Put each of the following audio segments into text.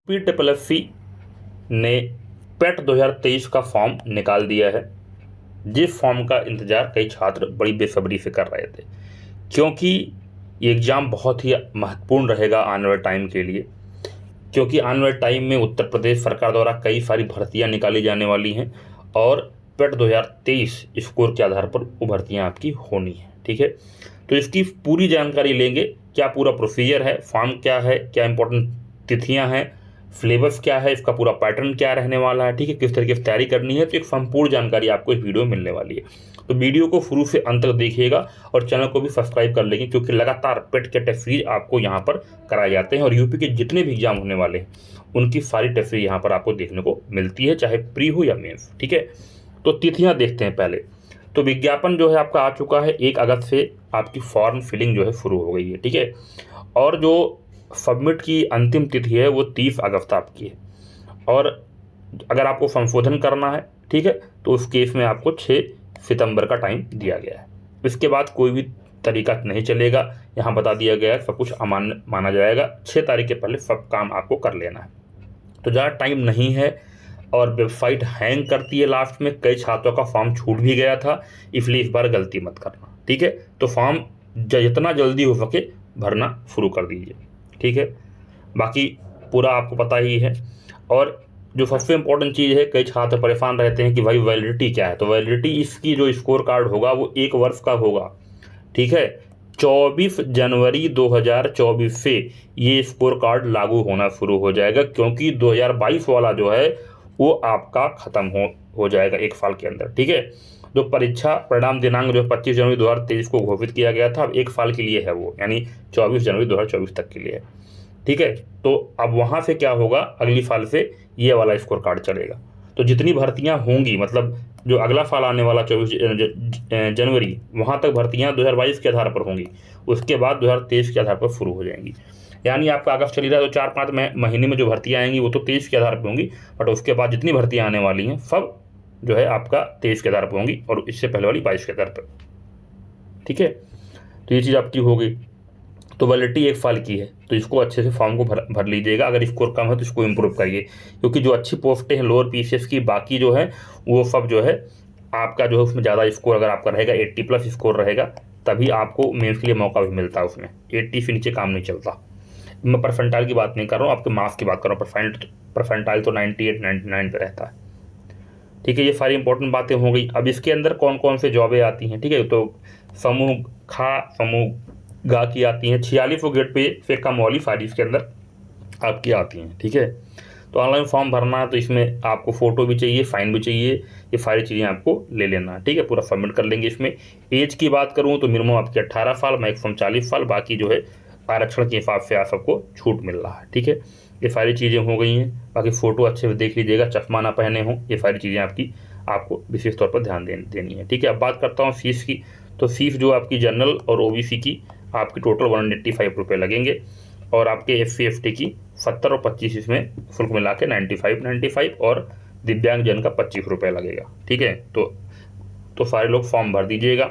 PSSSB ने पेट 2023 का form निकाल दिया है, जिस फॉर्म का इंतज़ार कई छात्र बड़ी बेसब्री से कर रहे थे, क्योंकि ये एग्ज़ाम बहुत ही महत्वपूर्ण रहेगा आने वाले टाइम के लिए। क्योंकि आने वाले टाइम में उत्तर प्रदेश सरकार द्वारा कई सारी भर्तियां निकाली जाने वाली हैं और पेट 2023 स्कोर के आधार पर वो भर्तियाँ आपकी होनी है। ठीक है, तो इसकी पूरी जानकारी लेंगे, क्या पूरा प्रोसीजर है, फॉर्म क्या है, क्या इंपॉर्टेंट तिथियां हैं, सिलेबस क्या है, इसका पूरा पैटर्न क्या रहने वाला है, ठीक है, किस तरीके से तैयारी करनी है। तो एक संपूर्ण जानकारी आपको इस वीडियो में मिलने वाली है। तो वीडियो को शुरू से अंत तक देखिएगा और चैनल को भी सब्सक्राइब कर लेंगे, क्योंकि लगातार पेट के टेस्ट सीरीज आपको यहाँ पर कराए जाते हैं और यूपी के जितने भी एग्जाम होने वाले हैं उनकी सारी टेस्ट सीरीज यहाँ पर आपको देखने को मिलती है, चाहे प्री हो या मेंस। ठीक है, तो तिथियाँ देखते हैं पहले। तो विज्ञापन जो है आपका आ चुका है, 1 अगस्त से आपकी फॉर्म फिलिंग जो है शुरू हो गई है। ठीक है, और जो सबमिट की अंतिम तिथि है वो 30 अगस्त आपकी है, और अगर आपको संशोधन करना है, ठीक है, तो उस केस में आपको 6 सितंबर का टाइम दिया गया है। इसके बाद कोई भी तरीका नहीं चलेगा, यहाँ बता दिया गया है, सब कुछ अमान्य माना जाएगा। 6 तारीख के पहले सब काम आपको कर लेना है। तो ज़्यादा टाइम नहीं है और वेबसाइट हैंग करती है लास्ट में, कई छात्रों का फॉर्म छूट भी गया था, इसलिए इस बार गलती मत करना। ठीक है, तो फॉर्म जितना जल्दी हो सके भरना शुरू कर दीजिए। ठीक है, बाकी पूरा आपको पता ही है। और जो सबसे इम्पोर्टेंट चीज़ है, कई छात्र परेशान रहते हैं कि भाई वैलिडिटी क्या है। तो वैलिडिटी इसकी जो स्कोर कार्ड होगा वो 1 वर्ष का होगा। ठीक है, 24 जनवरी 2024 से ये स्कोर कार्ड लागू होना शुरू हो जाएगा, क्योंकि 2022 वाला जो है वो आपका ख़त्म हो जाएगा 1 साल के अंदर। ठीक है, जो परीक्षा परिणाम दिनांक जो 25 जनवरी 2023 को घोषित किया गया था, अब 1 साल के लिए है वो, यानी 24 जनवरी 2024 तक के लिए है। ठीक है, तो अब वहाँ से क्या होगा, अगली साल से ये वाला स्कोर कार्ड चलेगा। तो जितनी भर्तियाँ होंगी, मतलब जो अगला साल आने वाला 24 जनवरी, वहाँ तक भर्तियाँ 2022 के आधार पर होंगी, उसके बाद 2023 के आधार पर शुरू हो जाएंगी। यानी आपका अगस्त चली रहा है तो 4-5 महीने में जो भर्तियाँ आएंगी वो तो 23 के आधार पर होंगी, बट उसके बाद जितनी भर्तियाँ आने वाली हैं सब जो है आपका 23 के आधार पर होंगी और इससे पहले वाली 22 के आधार पर। ठीक है, तो ये चीज़ आपकी हो गई। तो वैलिडिटी 1 साल की है, तो इसको अच्छे से फॉर्म को भर लीजिएगा। अगर स्कोर कम है तो इसको इम्प्रूव करिए, क्योंकि जो अच्छी पोस्टें हैं लोअर पीसीएस की, बाकी जो है वो सब जो है आपका जो है उसमें ज़्यादा स्कोर अगर आपका रहेगा, 80+ स्कोर रहेगा, तभी आपको मेंस के लिए मौका भी मिलता है। उसमें 80 से नीचे काम नहीं चलता। मैं परसेंटाइल की बात नहीं कर रहा हूँ, आपके मार्क्स की बात कर रहा हूँ। परसेंटाइल तो 98, 99 पे रहता है। ठीक है, ये सारी इंपॉर्टेंट बातें हो गई। अब इसके अंदर कौन कौन से जॉबें आती हैं, ठीक है, तो समूह खा समूह गा की आती हैं, 46 ग्रेड पे से कम वाली सारी इसके अंदर आपकी आती हैं। ठीक है, तो ऑनलाइन फॉर्म भरना है, तो इसमें आपको फ़ोटो भी चाहिए, फाइन भी चाहिए, ये सारी चीज़ें आपको ले लेना है। ठीक है, पूरा सबमिट कर लेंगे। इसमें एज की बात करूँ तो मिनिमम आपकी 18 साल, मैक्सिमम 40 साल, बाकी जो है आरक्षण के हिसाब से आप सबको छूट मिल रहा है। ठीक है, ये सारी चीज़ें हो गई हैं। बाकी फ़ोटो अच्छे से देख लीजिएगा, चश्मा ना पहने हों, ये सारी चीज़ें आपको विशेष तौर पर ध्यान देनी है। ठीक है, अब बात करता हूँ फीस की। तो फीस जो आपकी जनरल और ओबीसी की आपकी टोटल 185 रुपये लगेंगे, और आपके SC ST की 70 और 25 इसमें शुल्क मिला के 95 और दिव्यांग जन का 25 रुपये लगेगा। ठीक है, तो सारे लोग फॉर्म भर दीजिएगा।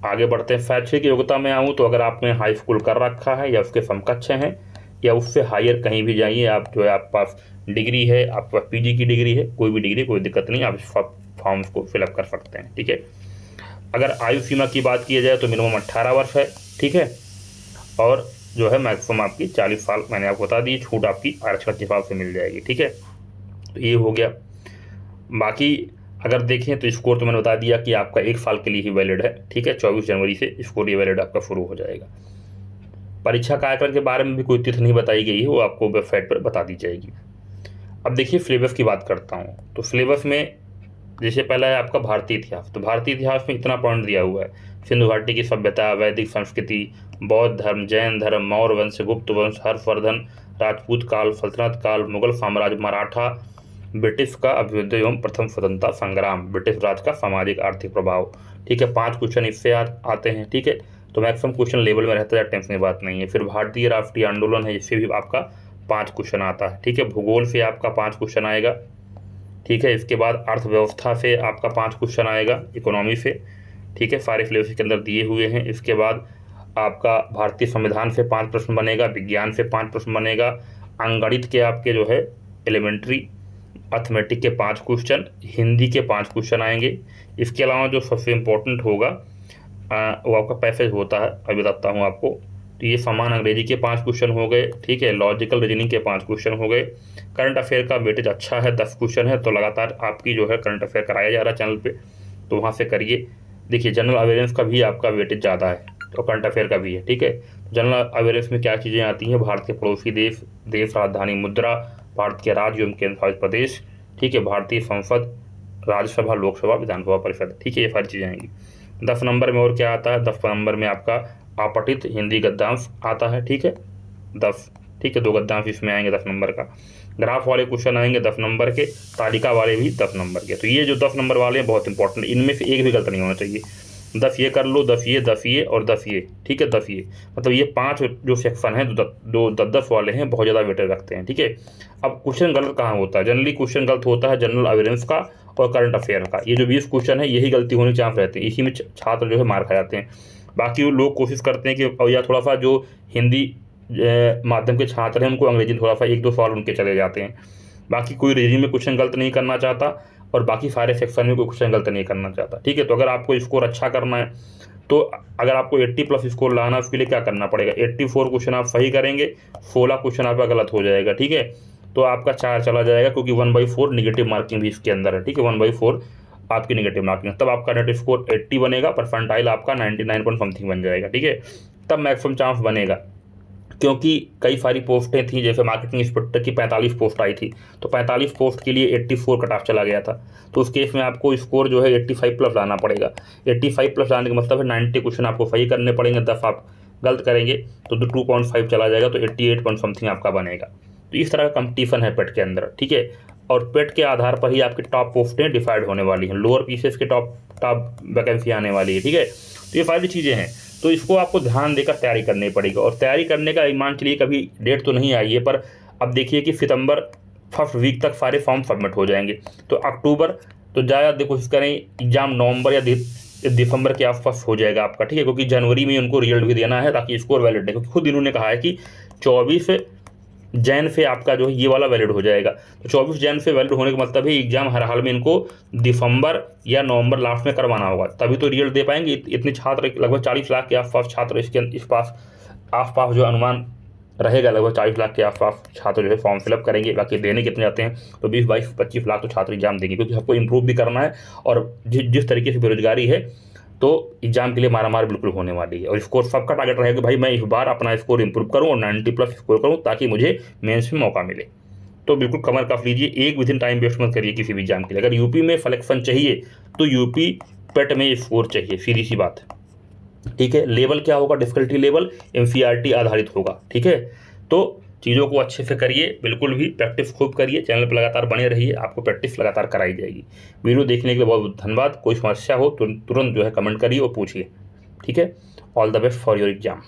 आगे बढ़ते हैं। शैक्षिक योग्यता में आऊँ तो अगर आपने हाई स्कूल कर रखा है या उसके समकक्ष हैं या उससे हायर कहीं भी जाइए, आप जो है आपके पास डिग्री है, आपके पास PG की डिग्री है, कोई भी डिग्री, कोई दिक्कत नहीं, आप फॉर्म्स को फिलअप कर सकते हैं। ठीक है, अगर आयु सीमा की बात की जाए तो मिनिमम 18 वर्ष है। ठीक है, और जो है मैक्सिमम आपकी 40 साल, मैंने आपको बता दी, छूट आपकी आरक्षण के हिसाब से मिल जाएगी। ठीक है, तो ये हो गया। बाकी अगर देखें तो स्कोर तो मैंने बता दिया कि आपका 1 साल के लिए ही वैलिड है। ठीक है, 24 जनवरी से स्कोर ये वैलिड आपका शुरू हो जाएगा। परीक्षा कार्यक्रम के बारे में भी कोई तिथि नहीं बताई गई है, वो आपको वेबसाइट पर बता दी जाएगी। अब देखिए सिलेबस की बात करता हूँ। तो सिलेबस में जैसे पहला है आपका भारतीय इतिहास। तो भारतीय इतिहास में इतना पॉइंट दिया हुआ है, सिंधु घाटी की सभ्यता, वैदिक संस्कृति, बौद्ध धर्म, जैन धर्म, मौर्य वंश, गुप्त वंश, हर्षवर्धन, राजपूत काल, सल्तनत काल, मुगल साम्राज्य, मराठा, ब्रिटिश का अभ्युदय एवं प्रथम स्वतंत्रता संग्राम, ब्रिटिश राज का सामाजिक आर्थिक प्रभाव। ठीक है, 5 क्वेश्चन इससे आते हैं। ठीक है, तो मैक्सिमम क्वेश्चन लेवल में रहता है, टेंशन की बात नहीं है। फिर भारतीय राष्ट्रीय आंदोलन है, इससे भी आपका 5 क्वेश्चन आता है। ठीक है, भूगोल से आपका 5 क्वेश्चन आएगा। ठीक है, इसके बाद अर्थव्यवस्था से आपका 5 क्वेश्चन आएगा, इकोनॉमी से। ठीक है, सारे सिलेबस के अंदर दिए हुए हैं। इसके बाद आपका भारतीय संविधान से 5 प्रश्न बनेगा, विज्ञान से 5 प्रश्न बनेगा, अंकगणित के आपके जो है एलिमेंट्री अर्थमेटिक के 5 क्वेश्चन, हिंदी के 5 क्वेश्चन आएंगे। इसके अलावा जो सबसे इम्पोर्टेंट होगा वो आपका पैसेज होता है, अभी बताता हूँ आपको। तो ये समान अंग्रेजी के 5 क्वेश्चन हो गए, ठीक है। लॉजिकल रीजनिंग के 5 क्वेश्चन हो गए। करंट अफेयर का वेटेज अच्छा है, 10 क्वेश्चन है। तो लगातार आपकी जो है करंट अफेयर कराया जा रहा है चैनल पे, तो वहाँ से करिए। देखिए जनरल अवेयरनेस का भी आपका वेटेज ज़्यादा है और करंट अफेयर का भी है, ठीक है। जनरल अवेयरनेस में क्या चीज़ें आती हैं, भारत के पड़ोसी देश, राजधानी मुद्रा, भारत के राज्य एवं केंद्र शासित प्रदेश, ठीक है, भारतीय संसद, राज्यसभा, लोकसभा, विधानसभा परिषद, ठीक है, ये सारी चीज़ें आएंगी। 10 नंबर में और क्या आता है, 10 नंबर में आपका आपतित हिंदी गद्यांश आता है, ठीक है, 10, ठीक है, 2 गद्यांश इसमें आएंगे 10 नंबर का। ग्राफ वाले क्वेश्चन आएंगे 10 नंबर के, तालिका वाले भी 10 नंबर के। तो ये जो 10 नंबर वाले हैं बहुत इंपॉर्टेंट, इनमें से एक भी गलत नहीं होना चाहिए। 10 ये कर लो, 10 ये, 10 ये और 10 ये, ठीक है, 10 ये, मतलब ये 5 जो सेक्शन है जो 10 वाले हैं बहुत ज़्यादा वेटेज रखते हैं, ठीक है। अब क्वेश्चन गलत कहाँ होता है, जनरली क्वेश्चन गलत होता है जनरल अवेयरनेस का और करंट अफेयर का। ये जो 20 क्वेश्चन है यही गलती होने के चांस रहते हैं, इसी में छात्र जो है मार खा जाते हैं। बाकी वो लोग कोशिश करते हैं कि या थोड़ा सा जो हिंदी माध्यम के छात्र हैं उनको अंग्रेजी थोड़ा सा 1-2 सवाल उनके चले जाते हैं। बाकी कोई रीजनिंग में क्वेश्चन गलत नहीं करना चाहता और बाकी सारे सेक्शन में कोई क्वेश्चन गलत नहीं करना चाहता, ठीक है। तो अगर आपको स्कोर अच्छा करना है, तो अगर आपको 80+ स्कोर लाना है, उसके लिए क्या करना पड़ेगा, 84 क्वेश्चन आप सही करेंगे, 16 क्वेश्चन आपका गलत हो जाएगा, ठीक है। तो आपका 4 चला जाएगा, क्योंकि 1/4 निगेटिव मार्किंग भी इसके अंदर है, ठीक है, 1/4 आपकी निगेटिव मार्किंग, तब आपका नेट स्कोर 80 बनेगा, परसेंटाइल आपका 99 पॉइंट समथिंग बन जाएगा, ठीक है। तब मैक्सिमम चांस बनेगा, क्योंकि कई सारी पोस्टें थी, जैसे मार्केटिंग इंस्पेक्टर की 45 पोस्ट आई थी, तो 45 पोस्ट के लिए 84 कट ऑफ चला गया था। तो उस केस में आपको स्कोर जो है 85+ लाना पड़ेगा। 85+ लाने का मतलब है 90 क्वेश्चन आपको सही करने पड़ेंगे, 10 आप गलत करेंगे तो 2.5 चला जाएगा, तो 88 पॉइंट समथिंग आपका बनेगा। तो इस तरह का कंपटीशन है पेट के अंदर, ठीक है। और पेट के आधार पर ही आपकी टॉप पोस्टें डिसाइड होने वाली हैं, लोअर पीसेस के टॉप वैकेंसी आने वाली है, ठीक है। तो ये सारी चीज़ें हैं, तो इसको आपको ध्यान देकर तैयारी करनी पड़ेगी। और तैयारी करने का मान के लिए कभी डेट तो नहीं आई है, पर अब देखिए कि सितंबर फर्स्ट वीक तक सारे फॉर्म सबमिट हो जाएंगे, तो अक्टूबर तो ज़्यादा कोशिश करें एग्जाम नवंबर या दिसंबर के आसपास हो जाएगा आपका, ठीक है, क्योंकि जनवरी में उनको रिजल्ट भी देना है ताकि स्कोर वैलिड है। क्योंकि खुद इन्होंने कहा है कि 24 जैन से आपका जो है ये वाला वैलिड हो जाएगा। तो 24 जैन से वैलिड होने का मतलब है एग्जाम हर हाल में इनको दिसंबर या नवंबर लास्ट में करवाना होगा, तभी तो रिजल्ट दे पाएंगे। इतने छात्र, लगभग 40 लाख के आसपास छात्र इस आसपास जो अनुमान रहेगा, लगभग 40 लाख के आसपास छात्र जो है फॉर्म फिलअप करेंगे। बाकी देने कितने जाते हैं, तो 20, 22, 25 लाख तो छात्र एग्जाम देंगे, क्योंकि सबको इंप्रूव भी करना है। और जिस तरीके से बेरोजगारी है, तो एग्जाम के लिए मारामार बिल्कुल होने वाली है। और स्कोर सबका टारगेट रहेगा कि भाई मैं इस बार अपना स्कोर इंप्रूव करूं और 90+ स्कोर करूं, ताकि मुझे मेंस में मौका मिले। तो बिल्कुल कमर कस लीजिए, एक विदिन टाइम वेस्ट मत करिए किसी भी एग्जाम के लिए। अगर यूपी में सिलेक्शन चाहिए तो यूपी पेट में स्कोर चाहिए, सीधी सी बात है, ठीक है। लेवल क्या होगा, डिफिकल्टी लेवल NCERT आधारित होगा, ठीक है। तो चीज़ों को अच्छे से करिए, बिल्कुल भी प्रैक्टिस खूब करिए, चैनल पर लगातार बने रहिए, आपको प्रैक्टिस लगातार कराई जाएगी। वीडियो देखने के लिए बहुत बहुत धन्यवाद। कोई समस्या हो तो तुरंत जो है कमेंट करिए और पूछिए, ठीक है। All the best for your exam.